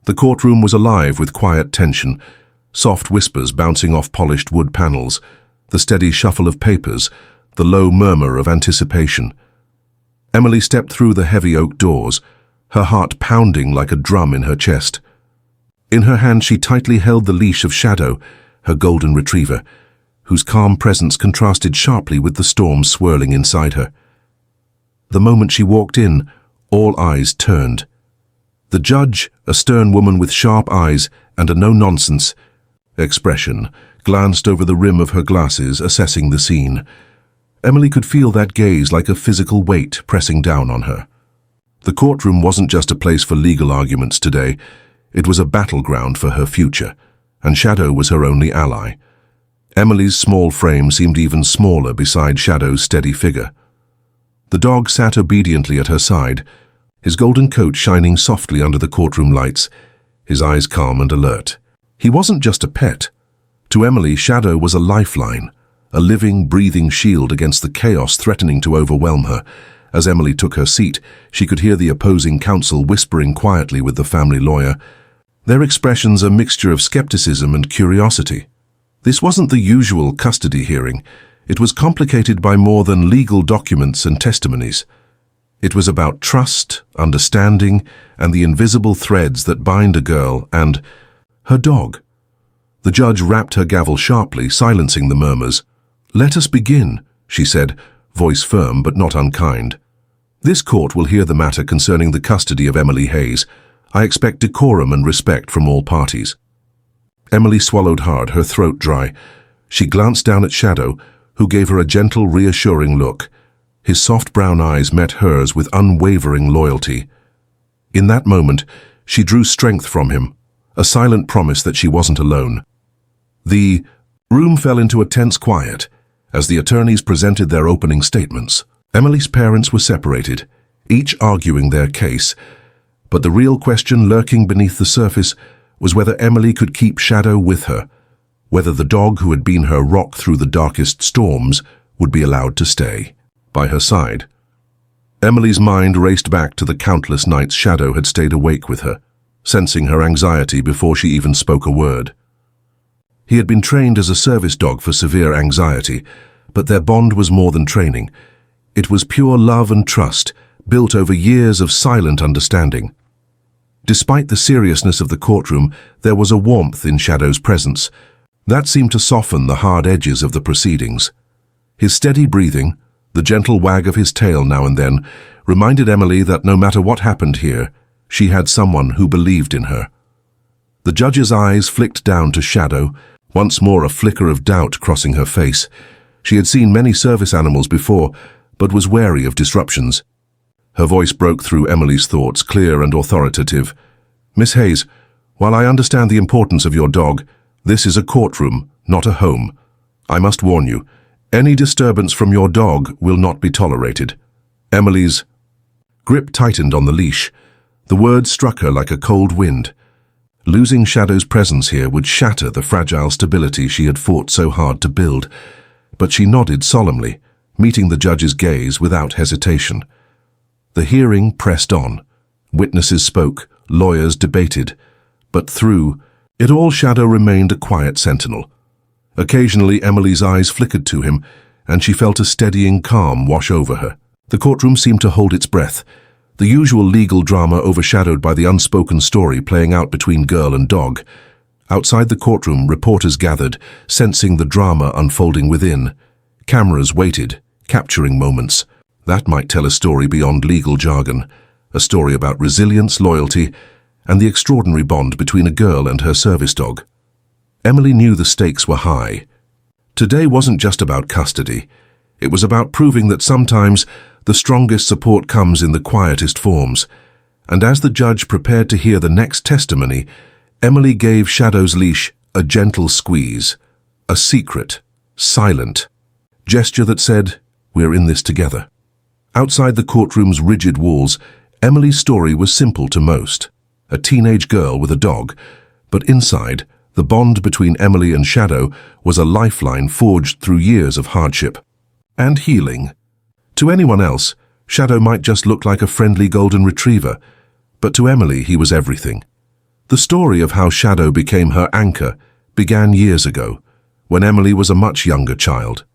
The courtroom was alive with quiet tension, soft whispers bouncing off polished wood panels, the steady shuffle of papers, the low murmur of anticipation. Emily stepped through the heavy oak doors, her heart pounding like a drum in her chest. In her hand she tightly held the leash of Shadow, her golden retriever, whose calm presence contrasted sharply with the storm swirling inside her. The moment she walked in, all eyes turned. The judge, a stern woman with sharp eyes and a no-nonsense expression, glanced over the rim of her glasses, assessing the scene. Emily could feel that gaze like a physical weight pressing down on her. The courtroom wasn't just a place for legal arguments today. It was a battleground for her future, and Shadow was her only ally. Emily's small frame seemed even smaller beside Shadow's steady figure. The dog sat obediently at her side, his golden coat shining softly under the courtroom lights, his eyes calm and alert. He wasn't just a pet. To Emily, Shadow was a lifeline, a living, breathing shield against the chaos threatening to overwhelm her. As Emily took her seat, she could hear the opposing counsel whispering quietly with the family lawyer, their expressions a mixture of skepticism and curiosity. This wasn't the usual custody hearing. It was complicated by more than legal documents and testimonies. It was about trust, understanding, and the invisible threads that bind a girl and her dog. The judge rapped her gavel sharply, silencing the murmurs. "Let us begin," she said, voice firm but not unkind. "This court will hear the matter concerning the custody of Emily Hayes. I expect decorum and respect from all parties." Emily swallowed hard, her throat dry. She glanced down at Shadow, who gave her a gentle, reassuring look. His soft brown eyes met hers with unwavering loyalty. In that moment, she drew strength from him, a silent promise that she wasn't alone. The room fell into a tense quiet as the attorneys presented their opening statements. Emily's parents were separated, each arguing their case, but the real question lurking beneath the surface was whether Emily could keep Shadow with her, whether the dog who had been her rock through the darkest storms would be allowed to stay by her side. Emily's mind raced back to the countless nights Shadow had stayed awake with her, sensing her anxiety before she even spoke a word. He had been trained as a service dog for severe anxiety, but their bond was more than training. It was pure love and trust, built over years of silent understanding. Despite the seriousness of the courtroom, there was a warmth in Shadow's presence. That seemed to soften the hard edges of the proceedings. His steady breathing, the gentle wag of his tail now and then, reminded Emily that no matter what happened here, she had someone who believed in her. The judge's eyes flicked down to Shadow, once more a flicker of doubt crossing her face. She had seen many service animals before, but was wary of disruptions. Her voice broke through Emily's thoughts, clear and authoritative. "Miss Hayes, while I understand the importance of your dog, this is a courtroom, not a home. I must warn you, any disturbance from your dog will not be tolerated." Emily's grip tightened on the leash. The words struck her like a cold wind. Losing Shadow's presence here would shatter the fragile stability she had fought so hard to build. But she nodded solemnly, meeting the judge's gaze without hesitation. The hearing pressed on. Witnesses spoke, lawyers debated. But through it all, Shadow remained a quiet sentinel. Occasionally, Emily's eyes flickered to him, and she felt a steadying calm wash over her. The courtroom seemed to hold its breath, the usual legal drama overshadowed by the unspoken story playing out between girl and dog. Outside the courtroom, reporters gathered, sensing the drama unfolding within. Cameras waited, capturing moments. That might tell a story beyond legal jargon, a story about resilience, loyalty, and the extraordinary bond between a girl and her service dog. Emily knew the stakes were high. Today wasn't just about custody. It was about proving that sometimes the strongest support comes in the quietest forms. And as the judge prepared to hear the next testimony, Emily gave Shadow's leash a gentle squeeze, a secret, silent gesture that said, "We're in this together." Outside the courtroom's rigid walls, Emily's story was simple to most. A teenage girl with a dog. But inside, the bond between Emily and Shadow was a lifeline forged through years of hardship and healing. To anyone else, Shadow might just look like a friendly golden retriever, but to Emily he was everything. The story of how Shadow became her anchor began years ago, when Emily was a much younger child.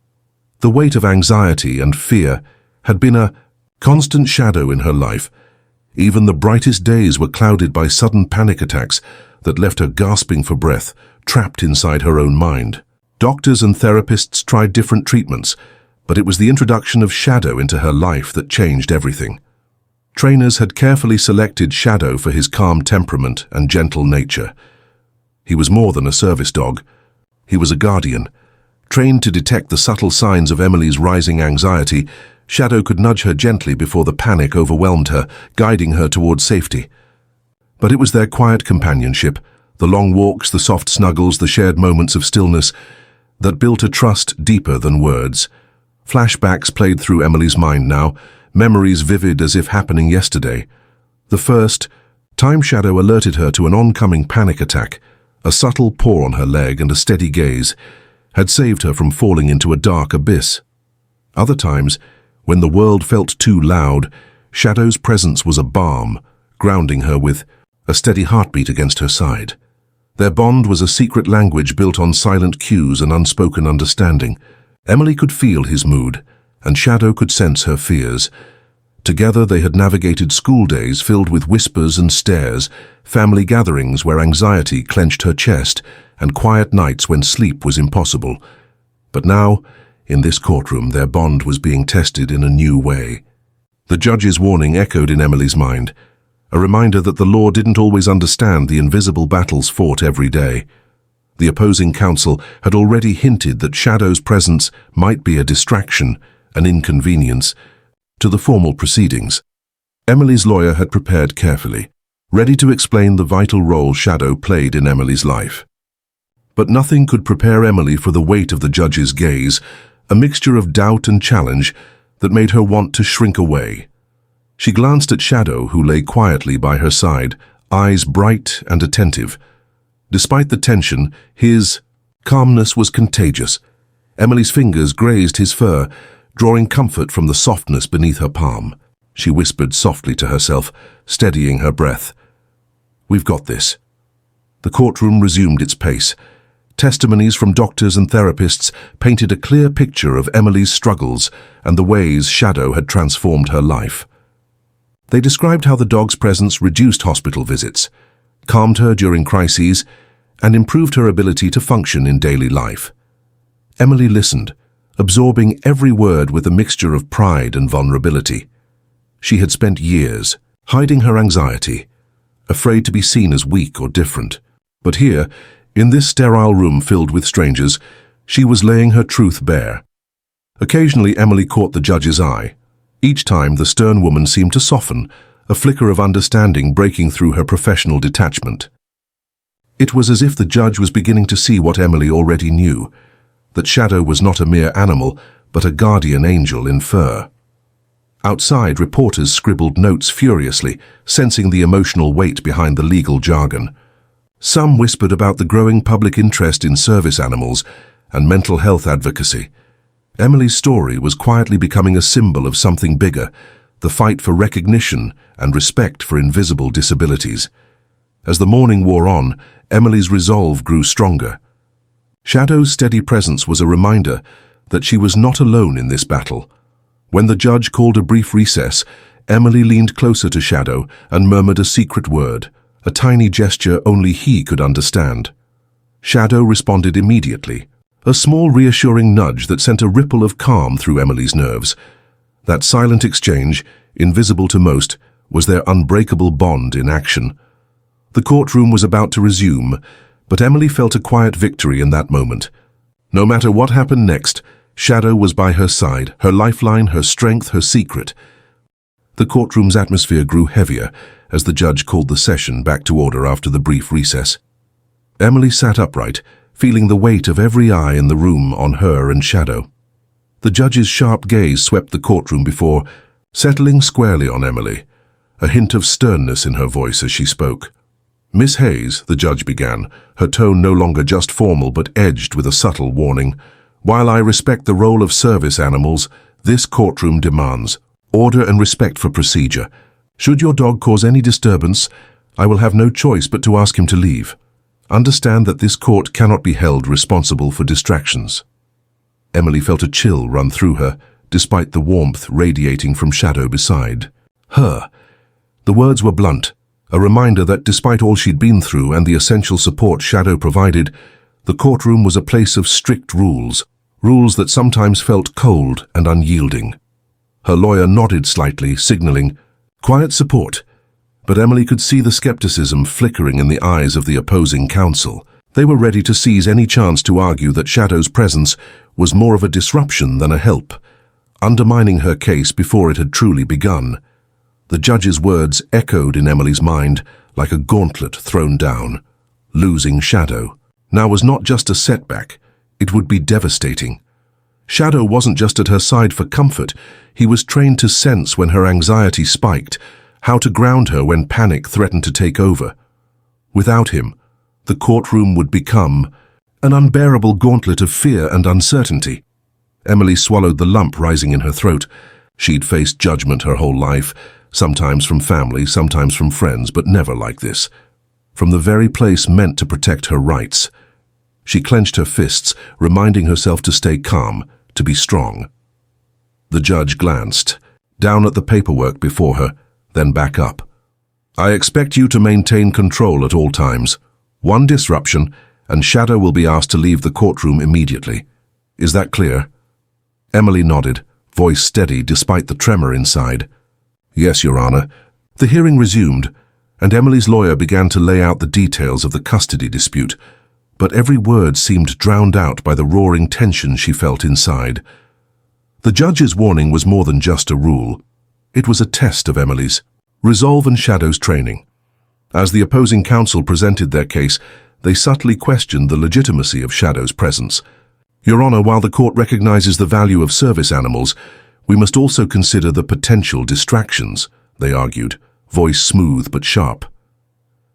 The weight of anxiety and fear had been a constant shadow in her life. Even the brightest days were clouded by sudden panic attacks that left her gasping for breath, trapped inside her own mind. Doctors and therapists tried different treatments, but it was the introduction of Shadow into her life that changed everything. Trainers had carefully selected Shadow for his calm temperament and gentle nature. He was more than a service dog. He was a guardian. Trained to detect the subtle signs of Emily's rising anxiety, Shadow could nudge her gently before the panic overwhelmed her, guiding her towards safety. But it was their quiet companionship, the long walks, the soft snuggles, the shared moments of stillness, that built a trust deeper than words. Flashbacks played through Emily's mind now, memories vivid as if happening yesterday. The first time Shadow alerted her to an oncoming panic attack, a subtle paw on her leg and a steady gaze, had saved her from falling into a dark abyss. Other times, when the world felt too loud, Shadow's presence was a balm, grounding her with a steady heartbeat against her side. Their bond was a secret language built on silent cues and unspoken understanding. Emily could feel his mood, and Shadow could sense her fears. Together they had navigated school days filled with whispers and stares, family gatherings where anxiety clenched her chest, and quiet nights when sleep was impossible. But now, in this courtroom, their bond was being tested in a new way. The judge's warning echoed in Emily's mind, a reminder that the law didn't always understand the invisible battles fought every day. The opposing counsel had already hinted that Shadow's presence might be a distraction, an inconvenience, to the formal proceedings. Emily's lawyer had prepared carefully, ready to explain the vital role Shadow played in Emily's life. But nothing could prepare Emily for the weight of the judge's gaze, a mixture of doubt and challenge that made her want to shrink away. She glanced at Shadow, who lay quietly by her side, eyes bright and attentive. Despite the tension, his calmness was contagious. Emily's fingers grazed his fur, drawing comfort from the softness beneath her palm. She whispered softly to herself, steadying her breath. "We've got this." The courtroom resumed its pace. Testimonies from doctors and therapists painted a clear picture of Emily's struggles and the ways Shadow had transformed her life. They described how the dog's presence reduced hospital visits, calmed her during crises, and improved her ability to function in daily life. Emily listened, absorbing every word with a mixture of pride and vulnerability. She had spent years hiding her anxiety, afraid to be seen as weak or different. But here, in this sterile room filled with strangers, she was laying her truth bare. Occasionally, Emily caught the judge's eye. Each time, the stern woman seemed to soften, a flicker of understanding breaking through her professional detachment. It was as if the judge was beginning to see what Emily already knew, that Shadow was not a mere animal, but a guardian angel in fur. Outside, reporters scribbled notes furiously, sensing the emotional weight behind the legal jargon. Some whispered about the growing public interest in service animals and mental health advocacy. Emily's story was quietly becoming a symbol of something bigger, the fight for recognition and respect for invisible disabilities. As the morning wore on, Emily's resolve grew stronger. Shadow's steady presence was a reminder that she was not alone in this battle. When the judge called a brief recess, Emily leaned closer to Shadow and murmured a secret word, a tiny gesture only he could understand. Shadow responded immediately, a small reassuring nudge that sent a ripple of calm through Emily's nerves. That silent exchange, invisible to most, was their unbreakable bond in action. The courtroom was about to resume, but Emily felt a quiet victory in that moment. No matter what happened next, Shadow was by her side, her lifeline, her strength, her secret. The courtroom's atmosphere grew heavier as the judge called the session back to order after the brief recess. Emily sat upright, feeling the weight of every eye in the room on her and Shadow. The judge's sharp gaze swept the courtroom before settling squarely on Emily, a hint of sternness in her voice as she spoke. "Miss Hayes," the judge began, her tone no longer just formal but edged with a subtle warning, "while I respect the role of service animals, this courtroom demands order and respect for procedure. Should your dog cause any disturbance, I will have no choice but to ask him to leave. Understand that this court cannot be held responsible for distractions." Emily felt a chill run through her, despite the warmth radiating from Shadow beside her. The words were blunt, a reminder that despite all she'd been through and the essential support Shadow provided, the courtroom was a place of strict rules, rules that sometimes felt cold and unyielding. Her lawyer nodded slightly, signaling quiet support, but Emily could see the skepticism flickering in the eyes of the opposing counsel. They were ready to seize any chance to argue that Shadow's presence was more of a disruption than a help, undermining her case before it had truly begun. The judge's words echoed in Emily's mind like a gauntlet thrown down. Losing Shadow now was not just a setback, it would be devastating. Shadow wasn't just at her side for comfort, he was trained to sense when her anxiety spiked, how to ground her when panic threatened to take over. Without him, the courtroom would become an unbearable gauntlet of fear and uncertainty. Emily swallowed the lump rising in her throat. She'd faced judgment her whole life, sometimes from family, sometimes from friends, but never like this. From the very place meant to protect her rights. She clenched her fists, reminding herself to stay calm, to be strong. The judge glanced, down at the paperwork before her, then back up. "I expect you to maintain control at all times. One disruption, and Shadow will be asked to leave the courtroom immediately. Is that clear?" Emily nodded, voice steady despite the tremor inside. "Yes, Your Honor." The hearing resumed, and Emily's lawyer began to lay out the details of the custody dispute, but every word seemed drowned out by the roaring tension she felt inside. The judge's warning was more than just a rule. It was a test of Emily's resolve and Shadow's training. As the opposing counsel presented their case, they subtly questioned the legitimacy of Shadow's presence. "Your Honor, while the court recognizes the value of service animals, we must also consider the potential distractions," they argued, voice smooth but sharp.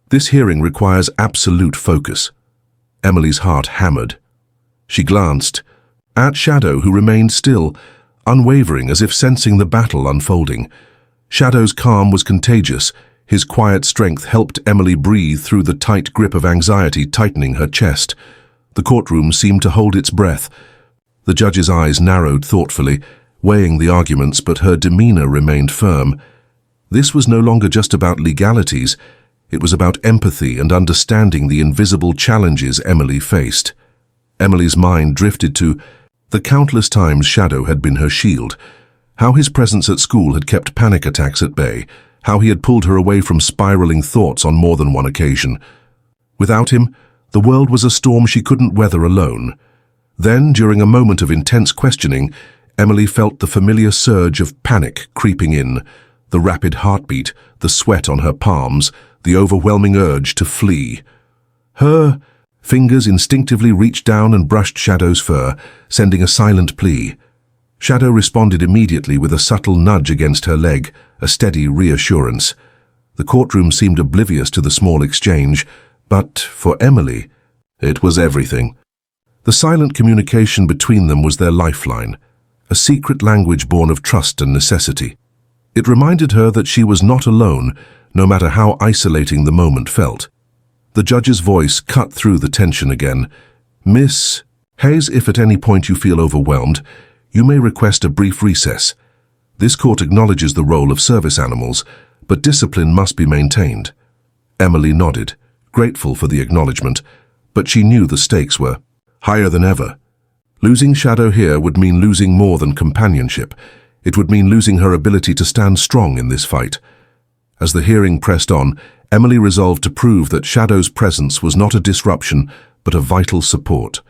"This hearing requires absolute focus." Emily's heart hammered. She glanced at Shadow, who remained still, unwavering as if sensing the battle unfolding. Shadow's calm was contagious. His quiet strength helped Emily breathe through the tight grip of anxiety tightening her chest. The courtroom seemed to hold its breath. The judge's eyes narrowed thoughtfully, weighing the arguments, but her demeanor remained firm. This was no longer just about legalities. It was about empathy and understanding the invisible challenges Emily faced. Emily's mind drifted to the countless times Shadow had been her shield, how his presence at school had kept panic attacks at bay, how he had pulled her away from spiraling thoughts on more than one occasion. Without him, the world was a storm she couldn't weather alone. Then, during a moment of intense questioning, Emily felt the familiar surge of panic creeping in, the rapid heartbeat, the sweat on her palms, the overwhelming urge to flee. Her fingers instinctively reached down and brushed Shadow's fur, sending a silent plea. Shadow responded immediately with a subtle nudge against her leg, a steady reassurance. The courtroom seemed oblivious to the small exchange, but for Emily, it was everything. The silent communication between them was their lifeline, a secret language born of trust and necessity. It reminded her that she was not alone, no matter how isolating the moment felt. The judge's voice cut through the tension again. "Miss Hayes, if at any point you feel overwhelmed, you may request a brief recess. This court acknowledges the role of service animals, but discipline must be maintained." Emily nodded, grateful for the acknowledgement, but she knew the stakes were higher than ever. Losing Shadow here would mean losing more than companionship. It would mean losing her ability to stand strong in this fight. As the hearing pressed on, Emily resolved to prove that Shadow's presence was not a disruption, but a vital support.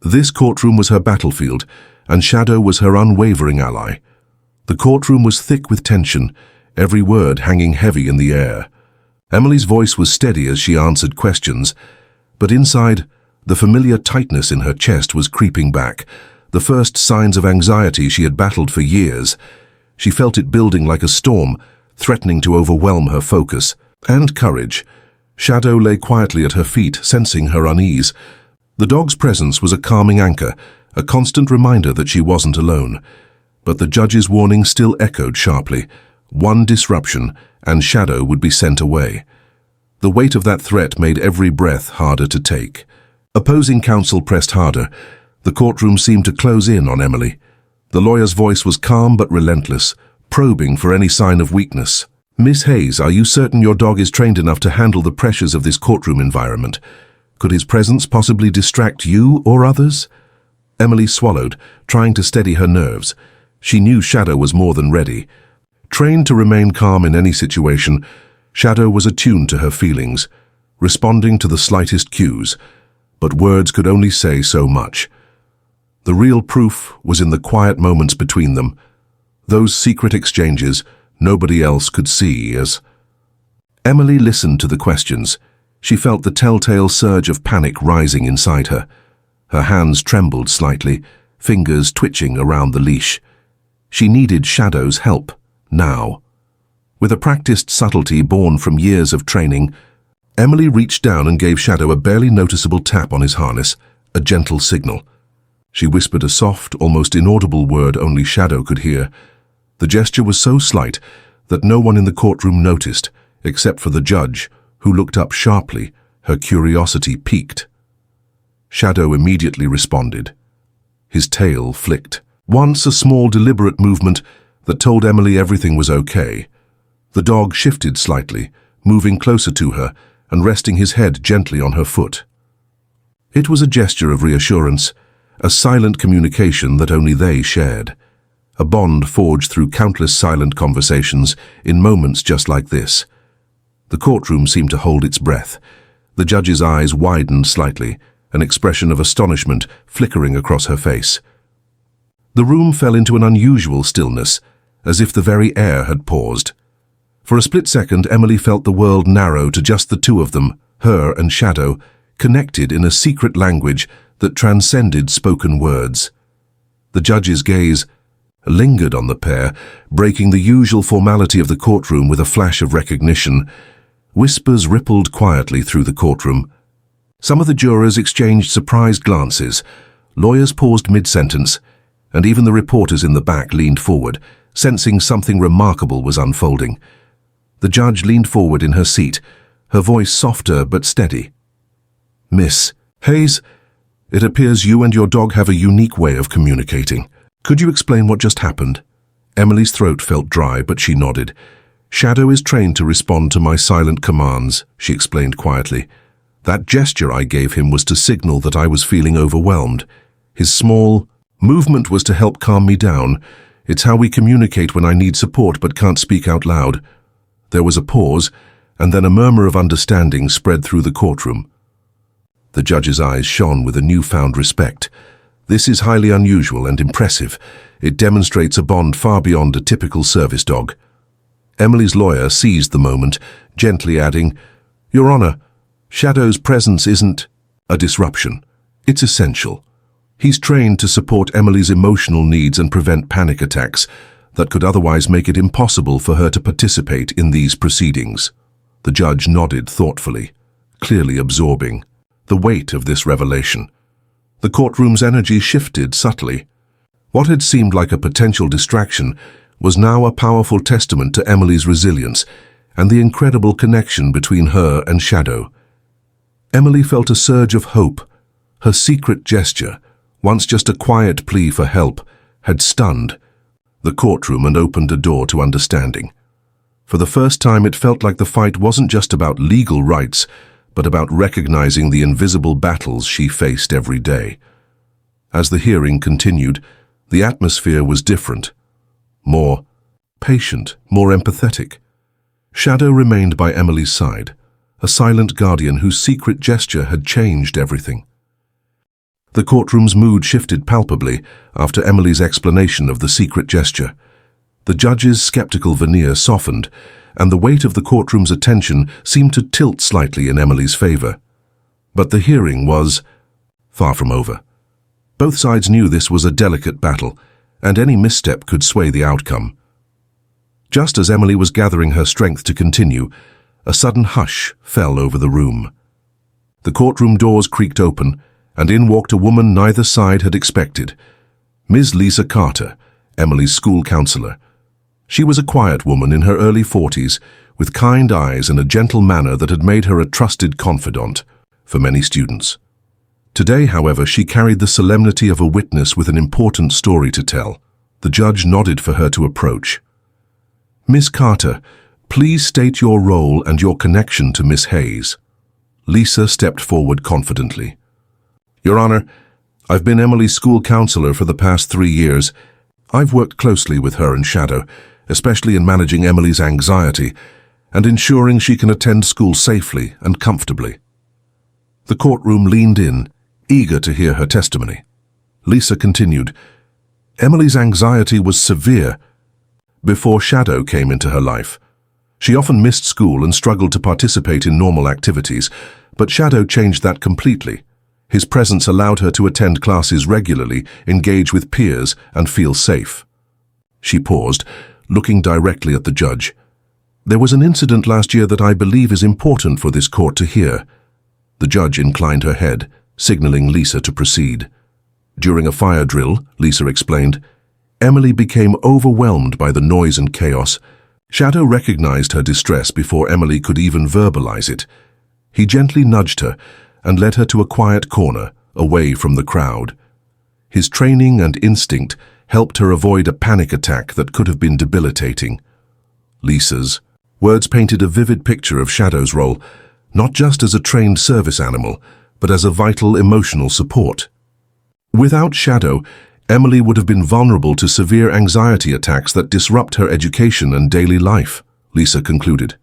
This courtroom was her battlefield, and Shadow was her unwavering ally. The courtroom was thick with tension, every word hanging heavy in the air. Emily's voice was steady as she answered questions, but inside, the familiar tightness in her chest was creeping back, the first signs of anxiety she had battled for years. She felt it building like a storm, threatening to overwhelm her focus and courage. Shadow lay quietly at her feet, sensing her unease. The dog's presence was a calming anchor, a constant reminder that she wasn't alone. But the judge's warning still echoed sharply. One disruption, and Shadow would be sent away. The weight of that threat made every breath harder to take. Opposing counsel pressed harder. The courtroom seemed to close in on Emily. The lawyer's voice was calm but relentless, probing for any sign of weakness. "Miss Hayes, are you certain your dog is trained enough to handle the pressures of this courtroom environment? Could his presence possibly distract you or others?" Emily swallowed, trying to steady her nerves. She knew Shadow was more than ready. Trained to remain calm in any situation, Shadow was attuned to her feelings, responding to the slightest cues, but words could only say so much. The real proof was in the quiet moments between them, those secret exchanges nobody else could see as... Emily listened to the questions. She felt the telltale surge of panic rising inside her. Her hands trembled slightly, fingers twitching around the leash. She needed Shadow's help, now. With a practiced subtlety born from years of training, Emily reached down and gave Shadow a barely noticeable tap on his harness, a gentle signal. She whispered a soft, almost inaudible word only Shadow could hear. The gesture was so slight that no one in the courtroom noticed, except for the judge, who looked up sharply, her curiosity piqued. Shadow immediately responded. His tail flicked. Once a small, deliberate movement that told Emily everything was okay. The dog shifted slightly, moving closer to her and resting his head gently on her foot. It was a gesture of reassurance, a silent communication that only they shared. A bond forged through countless silent conversations in moments just like this. The courtroom seemed to hold its breath. The judge's eyes widened slightly, an expression of astonishment flickering across her face. The room fell into an unusual stillness, as if the very air had paused. For a split second, Emily felt the world narrow to just the two of them, her and Shadow, connected in a secret language that transcended spoken words. The judge's gaze lingered on the pair, breaking the usual formality of the courtroom with a flash of recognition. Whispers rippled quietly through the courtroom. Some of the jurors exchanged surprised glances. Lawyers paused mid-sentence, and even the reporters in the back leaned forward, sensing something remarkable was unfolding. The judge leaned forward in her seat, her voice softer but steady. "Miss Hayes, it appears you and your dog have a unique way of communicating. Could you explain what just happened?" Emily's throat felt dry, but she nodded. "Shadow is trained to respond to my silent commands," she explained quietly. "That gesture I gave him was to signal that I was feeling overwhelmed. His small movement was to help calm me down. It's how we communicate when I need support but can't speak out loud." There was a pause, and then a murmur of understanding spread through the courtroom. The judge's eyes shone with a newfound respect. "This is highly unusual and impressive. It demonstrates a bond far beyond a typical service dog." Emily's lawyer seized the moment, gently adding, "Your Honor, Shadow's presence isn't a disruption. It's essential. He's trained to support Emily's emotional needs and prevent panic attacks that could otherwise make it impossible for her to participate in these proceedings." The judge nodded thoughtfully, clearly absorbing the weight of this revelation. The courtroom's energy shifted subtly. What had seemed like a potential distraction was now a powerful testament to Emily's resilience and the incredible connection between her and Shadow. Emily felt a surge of hope. Her secret gesture, once just a quiet plea for help, had stunned the courtroom and opened a door to understanding. For the first time, it felt like the fight wasn't just about legal rights, but about recognizing the invisible battles she faced every day. As the hearing continued, the atmosphere was different, more patient, more empathetic. Shadow remained by Emily's side, a silent guardian whose secret gesture had changed everything. The courtroom's mood shifted palpably after Emily's explanation of the secret gesture. The judge's skeptical veneer softened, and the weight of the courtroom's attention seemed to tilt slightly in Emily's favor. But the hearing was far from over. Both sides knew this was a delicate battle, and any misstep could sway the outcome. Just as Emily was gathering her strength to continue, a sudden hush fell over the room. The courtroom doors creaked open, and in walked a woman neither side had expected. Ms. Lisa Carter, Emily's school counselor. She was a quiet woman in her early 40s, with kind eyes and a gentle manner that had made her a trusted confidant for many students. Today, however, she carried the solemnity of a witness with an important story to tell. The judge nodded for her to approach. "Miss Carter, please state your role and your connection to Miss Hayes." Lisa stepped forward confidently. "Your Honor, I've been Emily's school counselor for the past 3 years. I've worked closely with her and Shadow, especially in managing Emily's anxiety and ensuring she can attend school safely and comfortably." The courtroom leaned in, eager to hear her testimony. Lisa continued, "Emily's anxiety was severe before Shadow came into her life. She often missed school and struggled to participate in normal activities, but Shadow changed that completely. His presence allowed her to attend classes regularly, engage with peers, and feel safe." She paused, looking directly at the judge. "There was an incident last year that I believe is important for this court to hear." The judge inclined her head, signaling Lisa to proceed. "During a fire drill," Lisa explained, "Emily became overwhelmed by the noise and chaos. Shadow recognized her distress before Emily could even verbalize it. He gently nudged her and led her to a quiet corner, away from the crowd. His training and instinct helped her avoid a panic attack that could have been debilitating." Lisa's words painted a vivid picture of Shadow's role, not just as a trained service animal, but as a vital emotional support. Without Shadow, Emily would have been vulnerable to severe anxiety attacks that disrupt her education and daily life, Lisa concluded.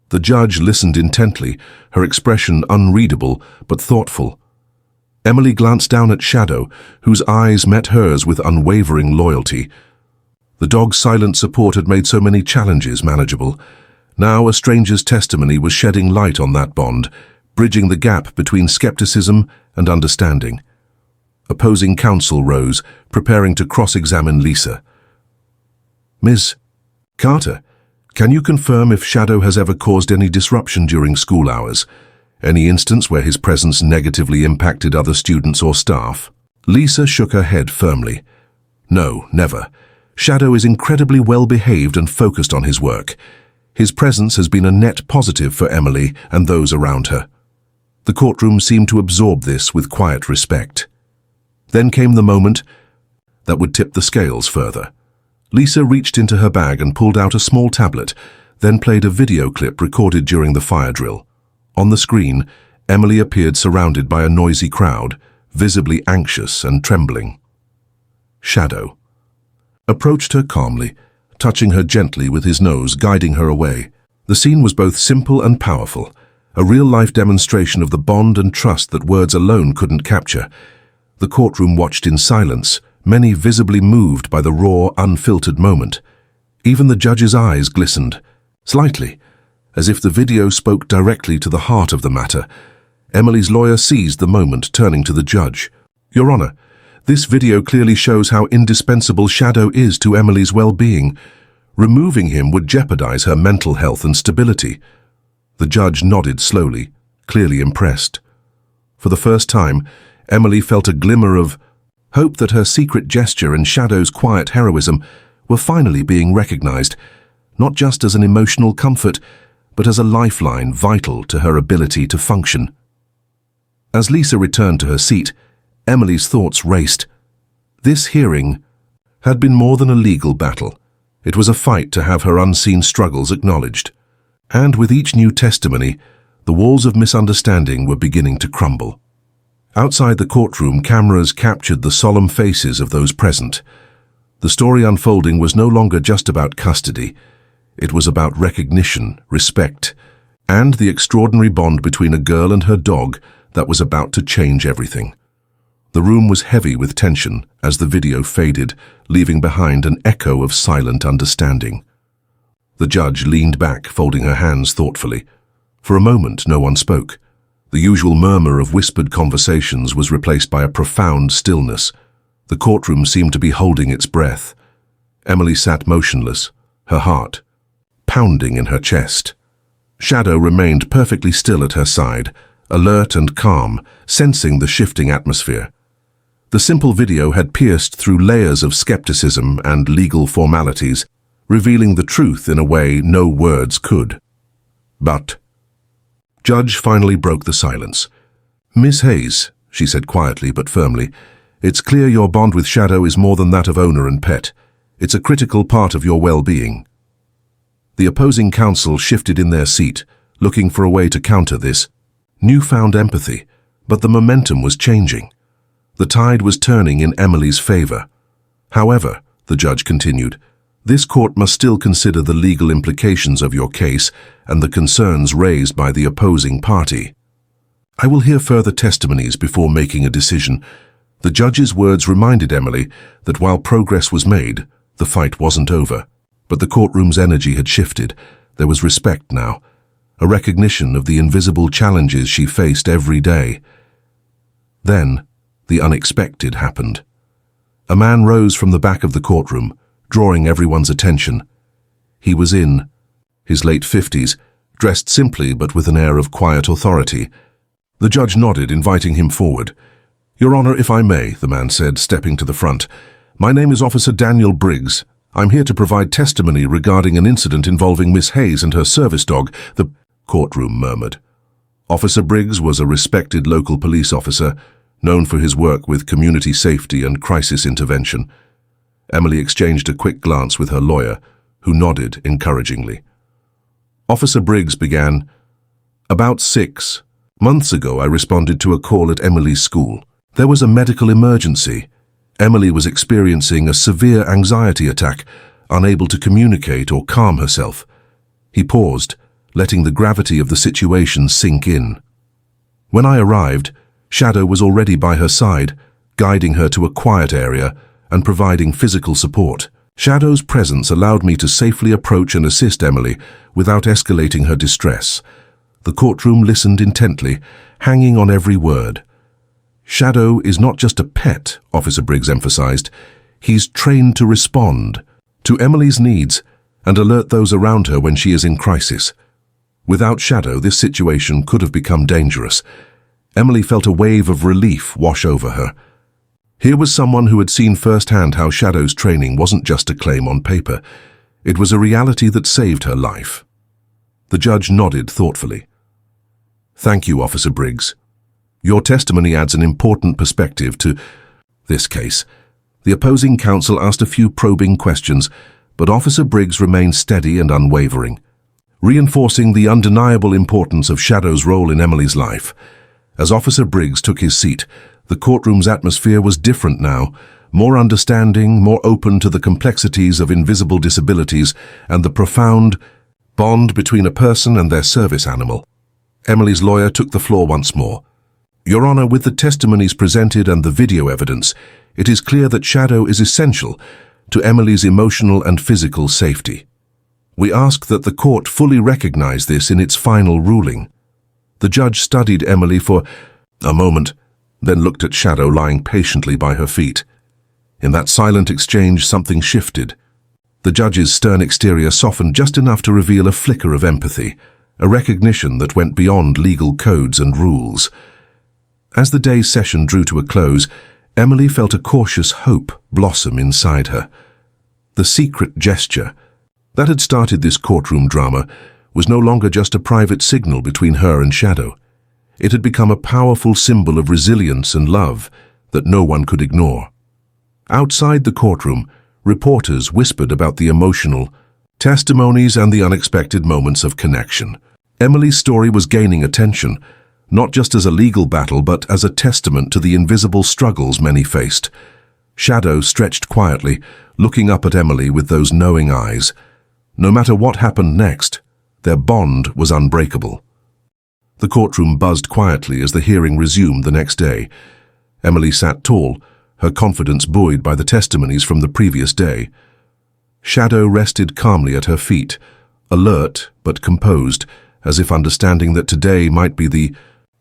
The judge listened intently, her expression unreadable but thoughtful. Emily glanced down at Shadow, whose eyes met hers with unwavering loyalty. The dog's silent support had made so many challenges manageable. Now a stranger's testimony was shedding light on that bond, bridging the gap between skepticism and understanding. Opposing counsel rose, preparing to cross-examine Lisa. "Ms. Carter, can you confirm if Shadow has ever caused any disruption during school hours? Any instance where his presence negatively impacted other students or staff?" Lisa shook her head firmly. "No, never. Shadow is incredibly well-behaved and focused on his work. His presence has been a net positive for Emily and those around her." The courtroom seemed to absorb this with quiet respect. Then came the moment that would tip the scales further. Lisa reached into her bag and pulled out a small tablet, then played a video clip recorded during the fire drill. On the screen, Emily appeared surrounded by a noisy crowd, visibly anxious and trembling. Shadow approached her calmly, touching her gently with his nose, guiding her away. The scene was both simple and powerful, a real-life demonstration of the bond and trust that words alone couldn't capture. The courtroom watched in silence, many visibly moved by the raw, unfiltered moment. Even the judge's eyes glistened, slightly, as if the video spoke directly to the heart of the matter. Emily's lawyer seized the moment, turning to the judge. "Your Honor, this video clearly shows how indispensable Shadow is to Emily's well-being. Removing him would jeopardize her mental health and stability." The judge nodded slowly, clearly impressed. For the first time, Emily felt a glimmer of hope that her secret gesture and Shadow's quiet heroism were finally being recognized, not just as an emotional comfort, but as a lifeline vital to her ability to function. As Lisa returned to her seat, Emily's thoughts raced. This hearing had been more than a legal battle. It was a fight to have her unseen struggles acknowledged. And with each new testimony, the walls of misunderstanding were beginning to crumble. Outside the courtroom, cameras captured the solemn faces of those present. The story unfolding was no longer just about custody. It was about recognition, respect, and the extraordinary bond between a girl and her dog that was about to change everything. The room was heavy with tension as the video faded, leaving behind an echo of silent understanding. The judge leaned back, folding her hands thoughtfully. For a moment, no one spoke. The usual murmur of whispered conversations was replaced by a profound stillness. The courtroom seemed to be holding its breath. Emily sat motionless, her heart pounding in her chest. Shadow remained perfectly still at her side, alert and calm, sensing the shifting atmosphere. The simple video had pierced through layers of skepticism and legal formalities, revealing the truth in a way no words could. But Judge finally broke the silence. "Miss Hayes," she said quietly but firmly, "it's clear your bond with Shadow is more than that of owner and pet. It's a critical part of your well-being." The opposing counsel shifted in their seat, looking for a way to counter this newfound empathy, but the momentum was changing. The tide was turning in Emily's favor. "However," the judge continued, "this court must still consider the legal implications of your case and the concerns raised by the opposing party. I will hear further testimonies before making a decision." The judge's words reminded Emily that while progress was made, the fight wasn't over. But the courtroom's energy had shifted. There was respect now, a recognition of the invisible challenges she faced every day. Then, the unexpected happened. A man rose from the back of the courtroom, drawing everyone's attention. He was in his late 50s, dressed simply but with an air of quiet authority. The judge nodded, inviting him forward. "Your Honor, if I may," the man said, stepping to the front. "My name is Officer Daniel Briggs. I'm here to provide testimony regarding an incident involving Miss Hayes and her service dog," the courtroom murmured. Officer Briggs was a respected local police officer, known for his work with community safety and crisis intervention. Emily exchanged a quick glance with her lawyer, who nodded encouragingly. Officer Briggs began, "About 6 months ago, I responded to a call at Emily's school. There was a medical emergency. Emily was experiencing a severe anxiety attack, unable to communicate or calm herself." He paused, letting the gravity of the situation sink in. "When I arrived, Shadow was already by her side, guiding her to a quiet area and providing physical support. Shadow's presence allowed me to safely approach and assist Emily without escalating her distress." The courtroom listened intently, hanging on every word. "Shadow is not just a pet," Officer Briggs emphasized. "He's trained to respond to Emily's needs and alert those around her when she is in crisis. Without Shadow, this situation could have become dangerous." Emily felt a wave of relief wash over her. Here was someone who had seen firsthand how Shadow's training wasn't just a claim on paper. It was a reality that saved her life. The judge nodded thoughtfully. "Thank you, Officer Briggs. Your testimony adds an important perspective to this case." The opposing counsel asked a few probing questions, but Officer Briggs remained steady and unwavering, reinforcing the undeniable importance of Shadow's role in Emily's life. As Officer Briggs took his seat, the courtroom's atmosphere was different now, more understanding, more open to the complexities of invisible disabilities and the profound bond between a person and their service animal. Emily's lawyer took the floor once more. "Your Honor, with the testimonies presented and the video evidence, it is clear that Shadow is essential to Emily's emotional and physical safety. We ask that the court fully recognize this in its final ruling." The judge studied Emily for a moment, then looked at Shadow lying patiently by her feet. In that silent exchange, something shifted. The judge's stern exterior softened just enough to reveal a flicker of empathy, a recognition that went beyond legal codes and rules. As the day's session drew to a close, Emily felt a cautious hope blossom inside her. The secret gesture that had started this courtroom drama was no longer just a private signal between her and Shadow. It had become a powerful symbol of resilience and love that no one could ignore. Outside the courtroom, reporters whispered about the emotional testimonies and the unexpected moments of connection. Emily's story was gaining attention, not just as a legal battle, but as a testament to the invisible struggles many faced. Shadow stretched quietly, looking up at Emily with those knowing eyes. No matter what happened next, their bond was unbreakable. The courtroom buzzed quietly as the hearing resumed the next day. Emily sat tall, her confidence buoyed by the testimonies from the previous day. Shadow rested calmly at her feet, alert but composed, as if understanding that today might be the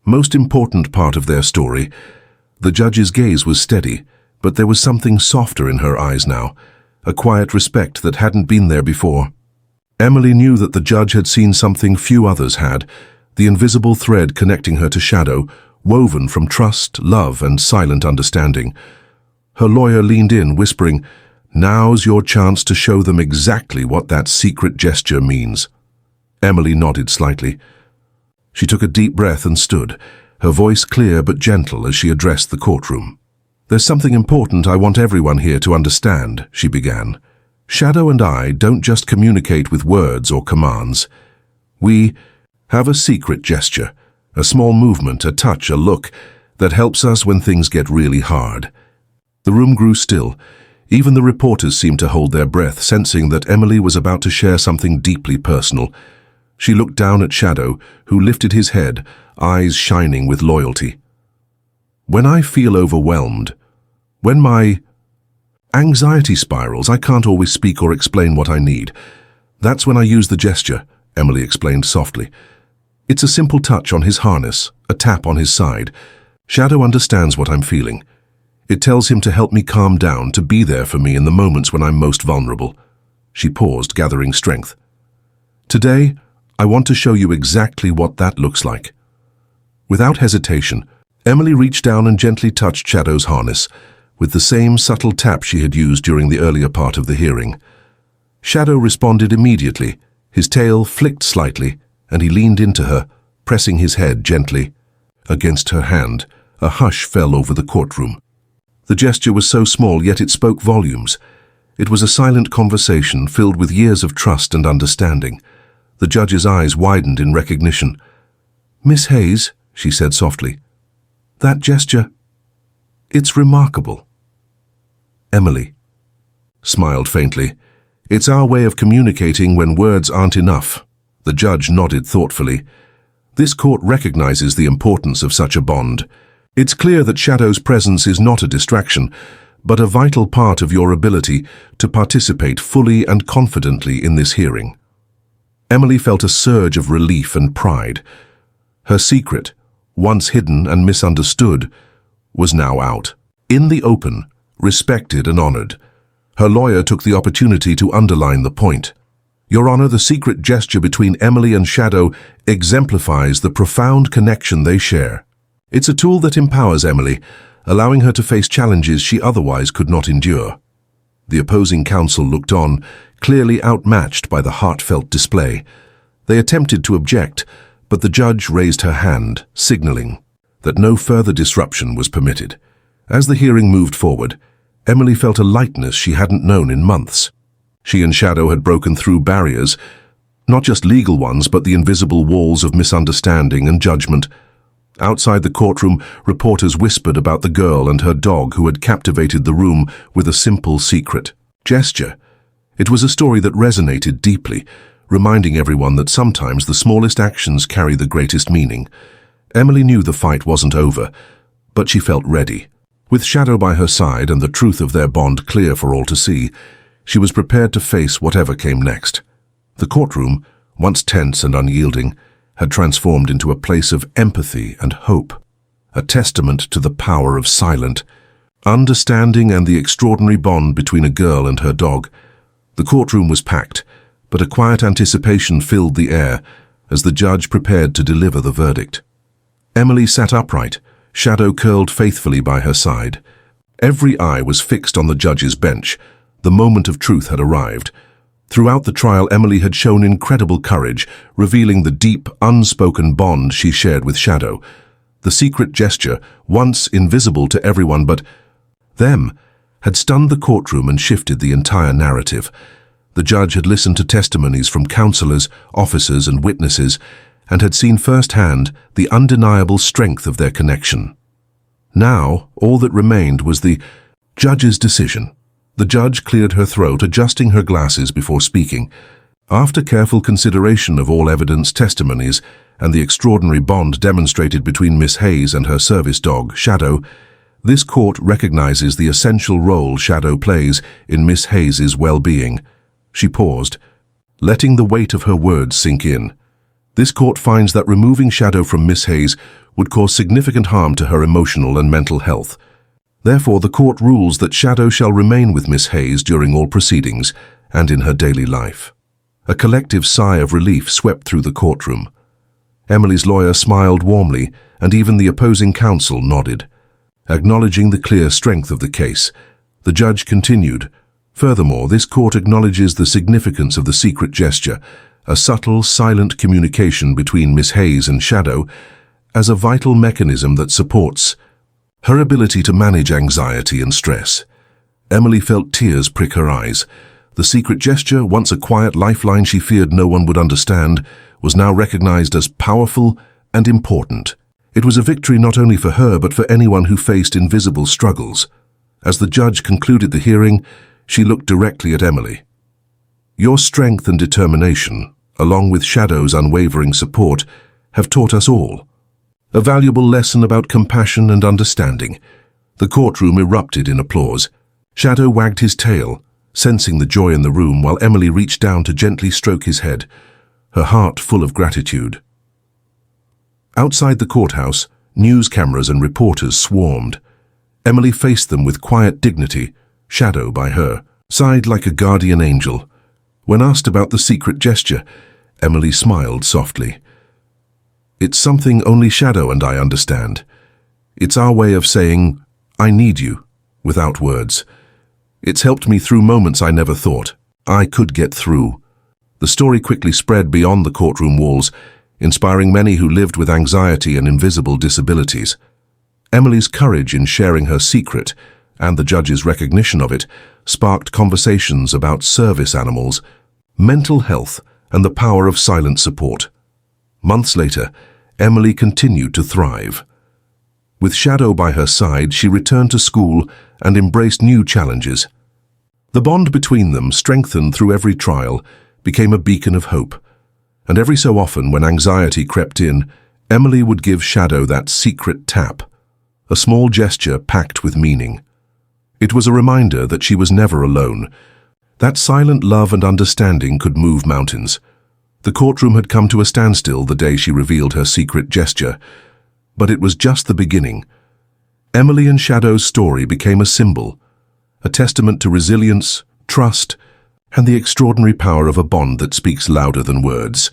most important part of their story. The judge's gaze was steady, but there was something softer in her eyes now, a quiet respect that hadn't been there before. Emily knew that the judge had seen something few others had, the invisible thread connecting her to Shadow, woven from trust, love, and silent understanding. Her lawyer leaned in, whispering, Now's your chance to show them exactly what that secret gesture means. Emily nodded slightly. She took a deep breath and stood, her voice clear but gentle as she addressed the courtroom. "There's something important I want everyone here to understand," she began. "Shadow and I don't just communicate with words or commands. We have a secret gesture, a small movement, a touch, a look that helps us when things get really hard." The room grew still. Even the reporters seemed to hold their breath, sensing that Emily was about to share something deeply personal. She looked down at Shadow, who lifted his head, eyes shining with loyalty. "When I feel overwhelmed, when my anxiety spirals, I can't always speak or explain what I need. That's when I use the gesture," Emily explained softly. "It's a simple touch on his harness, a tap on his side. Shadow understands what I'm feeling. It tells him to help me calm down, to be there for me in the moments when I'm most vulnerable." She paused, gathering strength. "Today, I want to show you exactly what that looks like." Without hesitation, Emily reached down and gently touched Shadow's harness, with the same subtle tap she had used during the earlier part of the hearing. Shadow responded immediately. His tail flicked slightly, and he leaned into her, pressing his head gently against her hand. A hush fell over the courtroom. The gesture was so small, yet it spoke volumes. It was a silent conversation filled with years of trust and understanding. The judge's eyes widened in recognition. "Miss Hayes," she said softly, "that gesture, it's remarkable." Emily smiled faintly. "It's our way of communicating when words aren't enough." The judge nodded thoughtfully. "This court recognizes the importance of such a bond. It's clear that Shadow's presence is not a distraction, but a vital part of your ability to participate fully and confidently in this hearing." Emily felt a surge of relief and pride. Her secret, once hidden and misunderstood, was now out, in the open, respected and honored. Her lawyer took the opportunity to underline the point. "Your Honor, the secret gesture between Emily and Shadow exemplifies the profound connection they share. It's a tool that empowers Emily, allowing her to face challenges she otherwise could not endure." The opposing counsel looked on, clearly outmatched by the heartfelt display. They attempted to object, but the judge raised her hand, signaling that no further disruption was permitted. As the hearing moved forward, Emily felt a lightness she hadn't known in months. She and Shadow had broken through barriers, not just legal ones, but the invisible walls of misunderstanding and judgment. Outside the courtroom, reporters whispered about the girl and her dog who had captivated the room with a simple secret gesture. It was a story that resonated deeply, reminding everyone that sometimes the smallest actions carry the greatest meaning. Emily knew the fight wasn't over, but she felt ready. With Shadow by her side and the truth of their bond clear for all to see, she was prepared to face whatever came next. The courtroom, once tense and unyielding, had transformed into a place of empathy and hope, a testament to the power of silent understanding and the extraordinary bond between a girl and her dog. The courtroom was packed, but a quiet anticipation filled the air as the judge prepared to deliver the verdict. Emily sat upright, Shadow curled faithfully by her side. Every eye was fixed on the judge's bench. The moment of truth had arrived. Throughout the trial, Emily had shown incredible courage, revealing the deep, unspoken bond she shared with Shadow. The secret gesture, once invisible to everyone but them, had stunned the courtroom and shifted the entire narrative. The judge had listened to testimonies from counselors, officers, and witnesses, and had seen firsthand the undeniable strength of their connection. Now, all that remained was the judge's decision. The judge cleared her throat, adjusting her glasses before speaking. After careful consideration of all evidence, testimonies, and the extraordinary bond demonstrated between Miss Hayes and her service dog, Shadow, this court recognizes the essential role Shadow plays in Miss Hayes's well-being. She paused, letting the weight of her words sink in. This court finds that removing Shadow from Miss Hayes would cause significant harm to her emotional and mental health. Therefore, the court rules that Shadow shall remain with Miss Hayes during all proceedings and in her daily life. A collective sigh of relief swept through the courtroom. Emily's lawyer smiled warmly, and even the opposing counsel nodded. Acknowledging the clear strength of the case, the judge continued, Furthermore, this court acknowledges the significance of the secret gesture, a subtle, silent communication between Miss Hayes and Shadow, as a vital mechanism that supports her ability to manage anxiety and stress. Emily felt tears prick her eyes. The secret gesture, once a quiet lifeline she feared no one would understand, was now recognized as powerful and important. It was a victory not only for her but for anyone who faced invisible struggles. As the judge concluded the hearing, she looked directly at Emily. Your strength and determination, along with Shadow's unwavering support, have taught us all a valuable lesson about compassion and understanding. The courtroom erupted in applause. Shadow wagged his tail, sensing the joy in the room, while Emily reached down to gently stroke his head, her heart full of gratitude. Outside the courthouse, news cameras and reporters swarmed. Emily faced them with quiet dignity, Shadow by her side like a guardian angel. When asked about the secret gesture, Emily smiled softly. It's something only Shadow and I understand. It's our way of saying, I need you, without words. It's helped me through moments I never thought I could get through. The story quickly spread beyond the courtroom walls, inspiring many who lived with anxiety and invisible disabilities. Emily's courage in sharing her secret, and the judge's recognition of it, sparked conversations about service animals, mental health, and the power of silent support. Months later, Emily continued to thrive. With Shadow by her side, she returned to school and embraced new challenges. The bond between them, strengthened through every trial, became a beacon of hope. And every so often, when anxiety crept in, Emily would give Shadow that secret tap, a small gesture packed with meaning. It was a reminder that she was never alone, that silent love and understanding could move mountains. The courtroom had come to a standstill the day she revealed her secret gesture, but it was just the beginning. Emily and Shadow's story became a symbol, a testament to resilience, trust, and the extraordinary power of a bond that speaks louder than words.